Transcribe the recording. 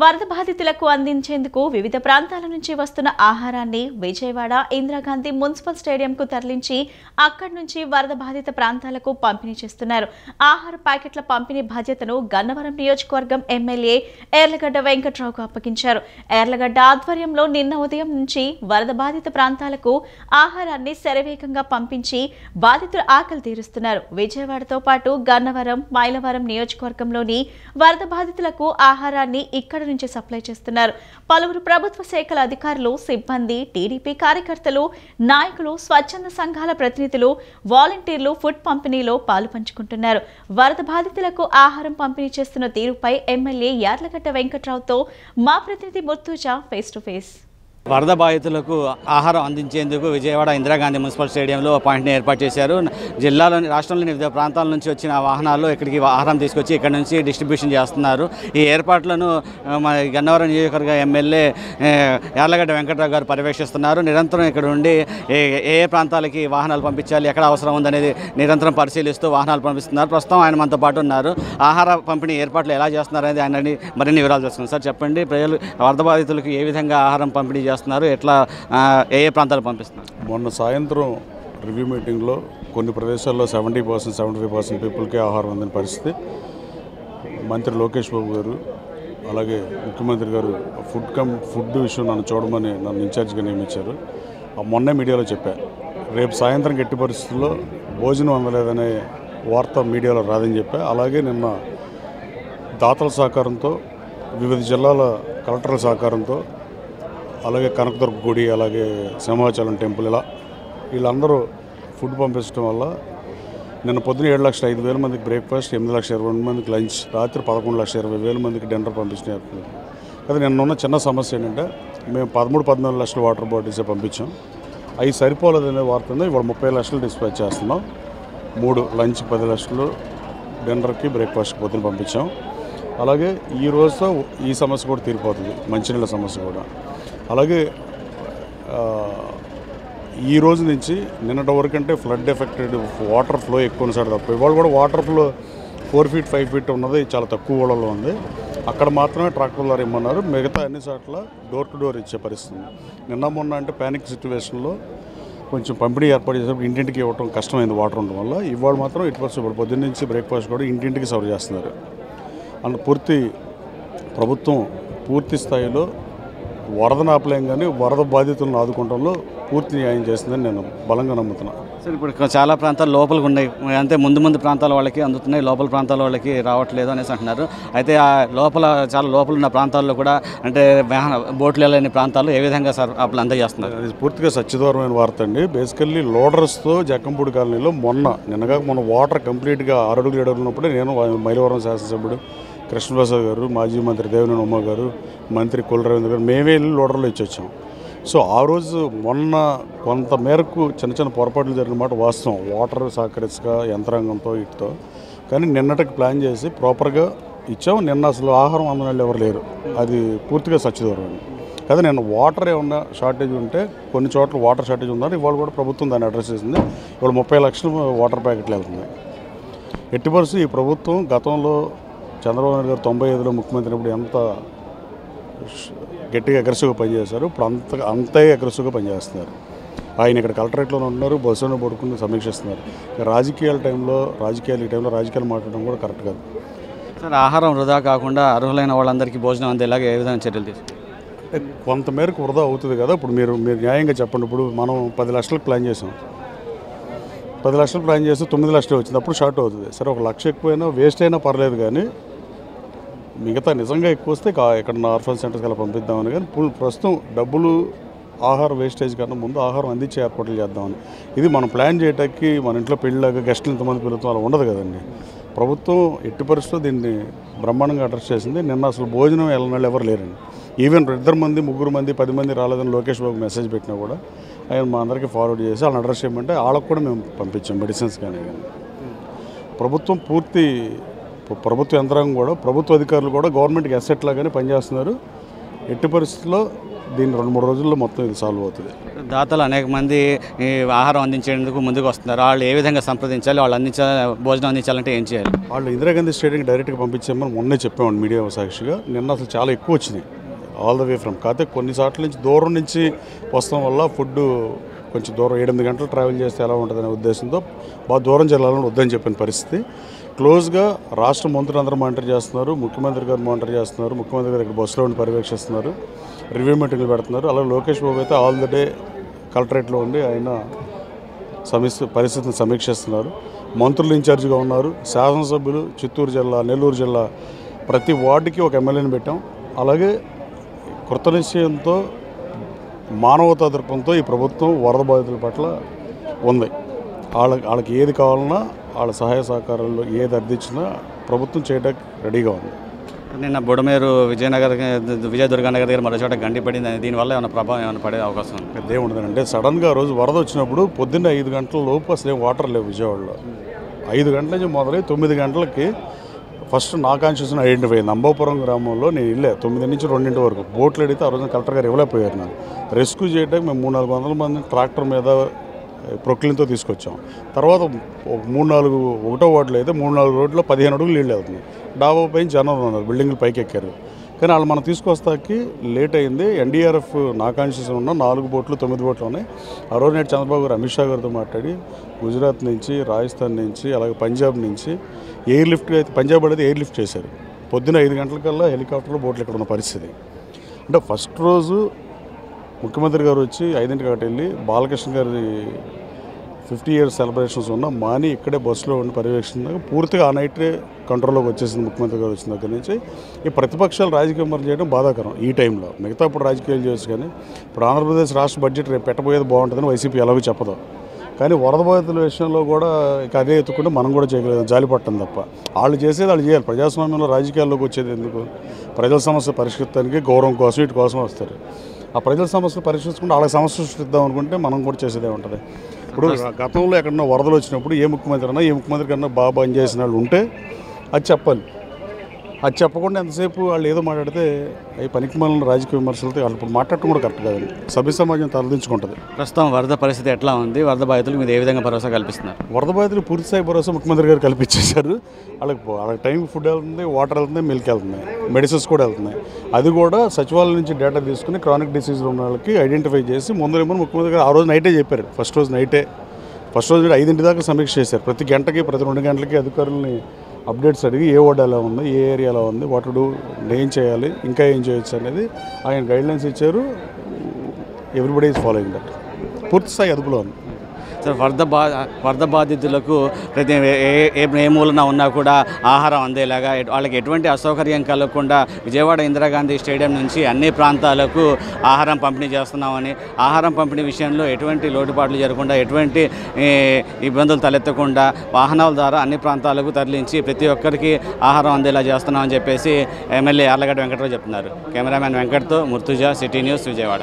వరద బాధితులకు అందించేందుకు వివిధ ప్రాంతాల నుంచి వస్తున్న ఆహారాన్ని విజయవాడ ఇందిరాగాంధీ మున్సిపల్ స్టేడియంకు తరలించి అక్కడి నుంచి వరద బాధిత ప్రాంతాలకు పంపిణీ చేస్తున్నారు. ఆహార ప్యాకెట్ల పంపిణీ బాధ్యతను గన్నవరం నియోజకవర్గం ఎమ్మెల్యే యార్లగడ్డ వెంకట్రావుకు అప్పగించారు. యార్లగడ్డ ఆధ్వర్యంలో నిన్న ఉదయం నుంచి వరద బాధిత ప్రాంతాలకు ఆహారాన్ని శరవేగంగా పంపించి బాధితుల ఆకలి తీరుస్తున్నారు. విజయవాడతో పాటు గన్నవరం, మైలవరం నియోజకవర్గంలోని వరద బాధితులకు ఆహారాన్ని ఇక్కడ నుంచి సప్లై చేస్తున్నారు. పలువురు ప్రభుత్వ శాఖల అధికారులు, సిబ్బంది, టీడీపీ కార్యకర్తలు, నాయకులు, స్వచ్ఛంద సంఘాల ప్రతినిధులు, వాలంటీర్లు ఫుడ్ పంపిణీలో పాలుపంచుకుంటున్నారు. వరద బాధితులకు ఆహారం పంపిణీ చేస్తున్న తీరుపై ఎమ్మెల్యే యార్లగడ్డ వెంకట్రావుతో మా ప్రతినిధి ముర్తుజా ఫేస్ టు ఫేస్. వరద బాధితులకు ఆహారం అందించేందుకు విజయవాడ ఇందిరాగాంధీ మున్సిపల్ స్టేడియంలో పాయింట్ని ఏర్పాటు చేశారు. జిల్లాలోని, రాష్ట్రంలోని వివిధ ప్రాంతాల నుంచి వచ్చిన వాహనాల్లో ఇక్కడికి ఆహారం తీసుకొచ్చి ఇక్కడ నుంచి డిస్ట్రిబ్యూషన్ చేస్తున్నారు. ఈ ఏర్పాట్లను గన్నవరం నియోజకవర్గ ఎమ్మెల్యే యార్లగడ్డ వెంకట్రావు గారు పర్యవేక్షిస్తున్నారు. నిరంతరం ఇక్కడ ఉండి ఏ ప్రాంతాలకి వాహనాలు పంపించాలి, ఎక్కడ అవసరం ఉందనేది నిరంతరం పరిశీలిస్తూ వాహనాలు పంపిస్తున్నారు. ప్రస్తుతం ఆయన మనతో పాటు ఉన్నారు. ఆహార పంపిణీ ఏర్పాట్లు ఎలా చేస్తున్నారు అనేది ఆయన మరిన్ని వివరాలు తెలుసుకున్నారు. సార్ చెప్పండి, ప్రజలు వరద బాధితులకు ఏ విధంగా ఆహారం పంపిణీ చేస్తున్నారు, ఎట్లా ఏ ప్రాంతాలు పంపిస్తున్నారు? మొన్న సాయంత్రం రివ్యూ మీటింగ్లో కొన్ని ప్రదేశాల్లో 70%, 75% పీపుల్కే ఆహారం అందిన పరిస్థితి. మంత్రి లోకేష్ బాబు గారు, అలాగే ముఖ్యమంత్రి గారు ఫుడ్ విషయం నన్ను చూడమని నన్ను ఇన్ఛార్జ్గా నియమించారు. మొన్నే మీడియాలో చెప్పారు, రేపు సాయంత్రం ఎట్టి పరిస్థితుల్లో భోజనం అందలేదనే వార్త మీడియాలో రాదని చెప్పా. అలాగే నిన్న దాతల సహకారంతో, వివిధ జిల్లాల కలెక్టర్ల సహకారంతో, అలాగే కనకదుర్గ గుడి, అలాగే సింహాచలం టెంపుల్, ఇలా వీళ్ళందరూ ఫుడ్ పంపించడం వల్ల నిన్న పొద్దున 7,05,000 మందికి బ్రేక్ఫాస్ట్, 8,20,000 మందికి లంచ్, రాత్రి 11,20,000 మందికి డిన్నర్ పంపించిన. అది నిన్న ఉన్న చిన్న సమస్య ఏంటంటే మేము 13-14 లక్షల వాటర్ బాటిల్సే పంపించాం. అవి సరిపోలేదనే వార్త ఉంది. ఇవాళ 30 లక్షలు డిస్పాచ్ చేస్తున్నాం. 3 లంచ్, 10 లక్షలు డిన్నర్కి, బ్రేక్ఫాస్ట్కి పొద్దున పంపించాం. అలాగే ఈ రోజుతో ఈ సమస్య కూడా తీరిపోతుంది, మంచినీళ్ళ సమస్య కూడా. అలాగే ఈ రోజు నుంచి నిన్నటి వరకు అంటే ఫ్లడ్ ఎఫెక్టెడ్ వాటర్ ఫ్లో ఎక్కువ ఉన్నసారి తప్ప ఇవాళ కూడా వాటర్ ఫ్లో 4 feet 5 feet ఉన్నది చాలా తక్కువ ఊళ్ళలో ఉంది. అక్కడ మాత్రమే ట్రాక్టర్లు ఇమ్మన్నారు. మిగతా అన్ని చోట్ల డోర్ టు డోర్ ఇచ్చే పరిస్థితి. నిన్న మొన్న అంటే ప్యానిక్ సిచ్యువేషన్లో కొంచెం పంపిణీ ఏర్పాటు చేసినప్పుడు ఇంటింటికి ఇవ్వడం కష్టమైంది వాటర్ ఉండడం వల్ల. ఇవాళ మాత్రం ఇప్పుడు పొద్దున్న నుంచి బ్రేక్ఫాస్ట్ కూడా ఇంటింటికి సర్వ్ చేస్తున్నారు. పూర్తి ప్రభుత్వం పూర్తి స్థాయిలో వరదను ఆపలేం కానీ వరద బాధితులను ఆదుకోవడంలో పూర్తి న్యాయం చేస్తుందని నేను బలంగా నమ్ముతున్నాను. సార్, ఇప్పుడు చాలా ప్రాంతాలు లోపలికి ఉన్నాయి, అంటే ముందు ప్రాంతాల వాళ్ళకి అందుతున్నాయి, లోపల ప్రాంతాల వాళ్ళకి రావట్లేదు అనేసి అంటున్నారు. అయితే ఆ చాలా లోపల ఉన్న ప్రాంతాల్లో కూడా అంటే బోట్లు వెళ్ళని ప్రాంతాల్లో ఏ విధంగా సార్ అప్పుడు అందజేస్తున్నారు? అది పూర్తిగా సత్యదూరమైన వార్త అండి. బేసికల్లీ లోడర్స్తో జక్కంపూడి కాలనీలో మొన్న వాటర్ కంప్లీట్గా 6 అడుగులు 7 అడుగులు ఉన్నప్పుడే నేను మైలవరం శాసనసభ్యుడు కృష్ణప్రసాద్ గారు, మాజీ మంత్రి దేవినేని ఉమ్మ గారు, మంత్రి కొల్లు రవీంద్ర గారు మేమే వెళ్ళి లోడర్లో ఇచ్చొచ్చాం. సో ఆ రోజు మొన్న కొంత మేరకు చిన్న పొరపాట్లు జరిగిన మాట వాస్తవం, వాటర్ సహకరించక యంత్రాంగంతో ఇటుతో. కానీ నిన్నటికి ప్లాన్ చేసి ప్రాపర్గా ఇచ్చాం. నిన్న అసలు ఆహారం అందని వాళ్ళు ఎవరు లేరు. అది పూర్తిగా సత్యదూరం కదా. నిన్న వాటర్ ఏమన్నా షార్టేజ్ ఉంటే కొన్ని చోట్ల వాటర్ షార్టేజ్ ఉందని ఇవాళ కూడా ప్రభుత్వం దాన్ని అడ్రస్ చేసింది. ఇవాళ 30 లక్షలు వాటర్ ప్యాకెట్లు వెళ్తున్నాయి. ఎట్టి పరిస్థితి ఈ ప్రభుత్వం గతంలో చంద్రబాబు నాయుడు గారు 95లో ముఖ్యమంత్రి అయినప్పుడు ఎంత గట్టిగా అగ్రెసివ్గా పనిచేశారు, ఇప్పుడు అంతే అగ్రెసివ్గా పనిచేస్తున్నారు. ఆయన ఇక్కడ కలెక్టరేట్లో ఉన్నారు, బస్సులో పడుకుని సమీక్షిస్తున్నారు. రాజకీయాల ఈ టైంలో రాజకీయాలు మాట్లాడడం కూడా కరెక్ట్ కాదు. సార్, ఆహారం వృధా కాకుండా అర్హులైన వాళ్ళందరికీ భోజనం అందేలాగా ఏ విధంగా చర్యలు తీసుకుంటారు? కొంతమేరకు వృధా అవుతుంది కదా. ఇప్పుడు మీరు న్యాయంగా చెప్పండి. ఇప్పుడు మనం 10 లక్షలకు ప్లాన్ చేసాం. 10 లక్షలు ప్లాన్ చేస్తే 9 లక్షలు వచ్చింది, అప్పుడు షార్ట్ అవుతుంది. సరే, 1 లక్ష ఎక్కువైనా వేస్ట్ అయినా పర్లేదు, కానీ మిగతా నిజంగా ఎక్కువ వస్తే ఇక్కడ ఆర్ఫన్ సెంటర్స్కి అలా పంపిద్దామని. కానీ ప్రస్తుతం డబ్బులు ఆహారం వేస్టేజ్ కన్నా ముందు ఆహారం అందించే ఏర్పాట్లు చేద్దామని. ఇది మనం ప్లాన్ చేయడానికి మన ఇంట్లో పెళ్ళిలాగా గెస్టులు ఇంతమంది పిలుస్తాం అలా ఉండదు కదండి. ప్రభుత్వం ఎట్టి పరిస్థితిలో దీన్ని బ్రహ్మాండంగా అడ్రస్ చేసింది. నిన్న అసలు భోజనం వెళ్ళిన ఎవరు లేరండి. ఈవెన్ 2 మంది 3 మంది 10 మంది రాలేదని లోకేష్ బాబు మెసేజ్ పెట్టినా కూడా ఆయన మా అందరికీ ఫార్వర్డ్ చేసి వాళ్ళని అడ్రస్ చేయమంటే వాళ్ళకు కూడా మేము పంపించాం మెడిసిన్స్ కానీ. ప్రభుత్వ యంత్రాంగం కూడా, ప్రభుత్వ అధికారులు కూడా గవర్నమెంట్కి అసెట్ లాగానే పనిచేస్తున్నారు. ఎట్టి పరిస్థితుల్లో దీన్ని 2-3 రోజుల్లో మొత్తం ఇది సాల్వ్ అవుతుంది. దాతలు అనేక మంది ఈ ఆహారం అందించేందుకు ముందుకు వస్తున్నారు. వాళ్ళు ఏ విధంగా సంప్రదించాలి, వాళ్ళు భోజనం అందించాలంటే ఏం చేయాలి? వాళ్ళు ఇందిరాగాంధీ స్టేడియంకి డైరెక్ట్గా పంపించామని మొన్నే చెప్పామండి మీడియా సాక్షిగా. నిన్న అసలు చాలా ఎక్కువ వచ్చినాయి ఆల్ ద వే ఫ్రమ్. కాకపోతే కొన్ని చోట్ల నుంచి దూరం నుంచి వస్తాం వల్ల ఫుడ్ కొంచెం దూరం 7-8 గంటలు ట్రావెల్ చేస్తే ఎలా ఉంటుందనే ఉద్దేశంతో బాగా దూరం జిల్లాలను వద్దని చెప్పిన పరిస్థితి. క్లోజ్గా రాష్ట్ర మంత్రులు అందరూ మానిటర్ చేస్తున్నారు, ముఖ్యమంత్రి గారు మానిటర్ చేస్తున్నారు, ముఖ్యమంత్రి గారు ఇక్కడ బస్సులో ఉండి పర్యవేక్షిస్తున్నారు, రివ్యూ మీటింగ్లు పెడుతున్నారు. అలాగే లోకేష్ బాబు అయితే ఆల్ ద డే కలెక్టరేట్లో ఉండి ఆయన పరిస్థితిని సమీక్షిస్తున్నారు. మంత్రులు ఇన్ఛార్జిగా ఉన్నారు. శాసనసభ్యులు చిత్తూరు జిల్లా, నెల్లూరు జిల్లా ప్రతి వార్డుకి ఒక ఎమ్మెల్యేని పెట్టాం. అలాగే కృతనిశ్చయంతో మానవతా దృక్పథంతో ఈ ప్రభుత్వం వరద బాధితుల పట్ల ఉంది. వాళ్ళకి ఏది కావాలన్నా వాళ్ళ సహాయ సహకారాలు ఏది అర్థించినా ప్రభుత్వం చేయడానికి రెడీగా ఉంది. నిన్న బుడమేరు విజయదుర్గనగర్ దగ్గర మరో చోట గండి పడింది. దీనివల్ల ఏమైనా ప్రభావం ఏమైనా పడే అవకాశం ఉంది? పెద్ద ఏముండదంటే సడన్గా ఆ రోజు వరద వచ్చినప్పుడు పొద్దున్న 5 గంటల లోపు అసలు ఏం వాటర్ లేవు విజయవాడలో. 5 గంటల నుంచి మొదలై 9 గంటలకి ఫస్ట్ నా కాన్షియస్ని ఐడెంటిఫై అయింది. అంబాపురం గ్రామంలో నేను వెళ్ళా 9 నుంచి 2 వరకు. బోట్లు అడిగితే ఆ రోజున కలెక్టర్ గారు ఇవ్వలేకపోయారు. నాకు రెస్క్యూ చేయడానికి మేము 300-400 మంది ట్రాక్టర్ మీద ప్రొక్లిన్తో తీసుకొచ్చాం. తర్వాత 3-4 ఒకటో వార్డులో అయితే 3-4 రోడ్లో 15 అడుగులు నీళ్ళు వెళ్తున్నాయి. డాబా పైన జనం ఉన్నారు, బిల్డింగ్లు పైకి ఎక్కారు. కానీ వాళ్ళు మనం తీసుకొస్తాకి లేట్ అయింది. ఎన్డీఆర్ఎఫ్ నా కాన్షియస్ ఉన్న 4 బోట్లు 9 బోట్లు ఉన్నాయి. ఆ రోజు నేటి చంద్రబాబు గారు అమిత్ షా గారితో మాట్లాడి గుజరాత్ నుంచి, రాజస్థాన్ నుంచి, అలాగే పంజాబ్ నుంచి ఎయిర్ లిఫ్ట్ అయితే పంజాబ్ అనేది ఎయిర్ లిఫ్ట్ చేశారు. పొద్దున్న 5 గంటలకల్లా హెలికాప్టర్లో బోట్లు ఇక్కడ ఉన్న పరిస్థితి. అంటే ఫస్ట్ రోజు ముఖ్యమంత్రి గారు వచ్చి 5ంటికి అటు వెళ్ళి బాలకృష్ణ గారి 50 ఇయర్స్ సెలబ్రేషన్స్ ఉన్న మాని ఇక్కడే బస్సులో ఉండి పర్యవేక్షించాక పూర్తిగా ఆ నైటే కంట్రోల్లోకి వచ్చేసింది ముఖ్యమంత్రి గారు వచ్చిన దగ్గర నుంచి. ఈ ప్రతిపక్షాలు రాజకీయ విమర్శ చేయడం బాధాకరం ఈ టైంలో. మిగతా ఇప్పుడు రాజకీయాలు చేయొచ్చు, కానీ ఇప్పుడు ఆంధ్రప్రదేశ్ రాష్ట్ర బడ్జెట్ రేపు పెట్టబోయేది బాగుంటుందని వైసీపీ ఎలాగో చెప్పదు. కానీ వరద బాధితుల విషయంలో కూడా ఇక అదే ఎత్తుకుంటే మనం కూడా చేయగలిగాం, జాలిపట్టం తప్ప. వాళ్ళు చేసేది వాళ్ళు చేయాలి. ప్రజాస్వామ్యంలో రాజకీయాల్లోకి వచ్చేది ఎందుకు? ప్రజల సమస్య పరిష్కరించడానికి గౌరవం కోసం వీటి కోసం వస్తారు. ఆ ప్రజల సమస్యలు పరిష్కరించుకుంటే వాళ్ళకి సమస్య సృష్టిద్దాం అనుకుంటే మనం కూడా చేసేదే ఉంటుంది. ఇప్పుడు గతంలో ఎక్కడన్నా వరదలు వచ్చినప్పుడు ఏ ముఖ్యమంత్రి కన్నా బాగా పని చేసిన వాళ్ళు ఉంటే అది చెప్పాలి. అది చెప్పకుండా ఎంతసేపు వాళ్ళు ఏదో మాట్లాడితే అవి పనికిమాలిన రాజకీయ విమర్శలతో వాళ్ళు ఇప్పుడు మాట్లాడటం కూడా కరెక్ట్ కాదండి. సభ్య సమాజం తరలించుకుంటుంది. ప్రస్తుతం వరద పరిస్థితి ఎట్లా ఉంది? వరద బాధితులకు మీరు ఏ విధంగా భరోసా కల్పిస్తున్నారు? వరద బాధితులు పూర్తి స్థాయి భరోసా ముఖ్యమంత్రి గారు కల్పించేశారు. వాళ్ళకి టైంకి ఫుడ్ వెళ్తుంది, వాటర్ వెళ్తుంది, మిల్క్ వెళ్తున్నాయి, మెడిసిన్స్ కూడా వెళ్తున్నాయి. అది కూడా సచివాలయం నుంచి డేటా తీసుకుని క్రానిక్ డిసీజ్ ఉన్న వాళ్ళకి ఐడెంటిఫై చేసి ముందు ముఖ్యమంత్రి గారు ఆ రోజు నైటే చెప్పారు. ఫస్ట్ రోజు 5 దాకా సమీక్ష చేశారు. ప్రతి గంటకి ప్రతి 2 గంటలకి అధికారులని అప్డేట్స్ అడిగి ఏ వార్డు ఎలా ఉంది, ఏ ఏరియా ఎలా ఉంది, వాట్ టు డూ, ఏం చేయాలి, ఇంకా ఏం చేయొచ్చు అనేది ఆయన గైడ్లైన్స్ ఇచ్చారు. Everybody is following that. పూర్తి స్థాయి అదుపులో ఉంది. సార్, వరద బాధితులకు ప్రతి ఏ మూలన ఉన్నా కూడా ఆహారం అందేలాగా వాళ్ళకి ఎటువంటి అసౌకర్యం కలగకుండా విజయవాడ ఇందిరాగాంధీ స్టేడియం నుంచి అన్ని ప్రాంతాలకు ఆహారం పంపిణీ చేస్తున్నామని, ఆహారం పంపిణీ విషయంలో ఎటువంటి లోటుపాట్లు జరగకుండా, ఎటువంటి ఇబ్బందులు తలెత్తకుండా వాహనాల ద్వారా అన్ని ప్రాంతాలకు తరలించి ప్రతి ఒక్కరికి ఆహారం అందేలా చేస్తున్నామని చెప్పేసి ఎమ్మెల్యే యార్లగడ్డ వెంకటరావు చెప్తున్నారు. కెమెరామ్యాన్ వెంకట్తో ముర్తుజా, సిటీ న్యూస్, విజయవాడ.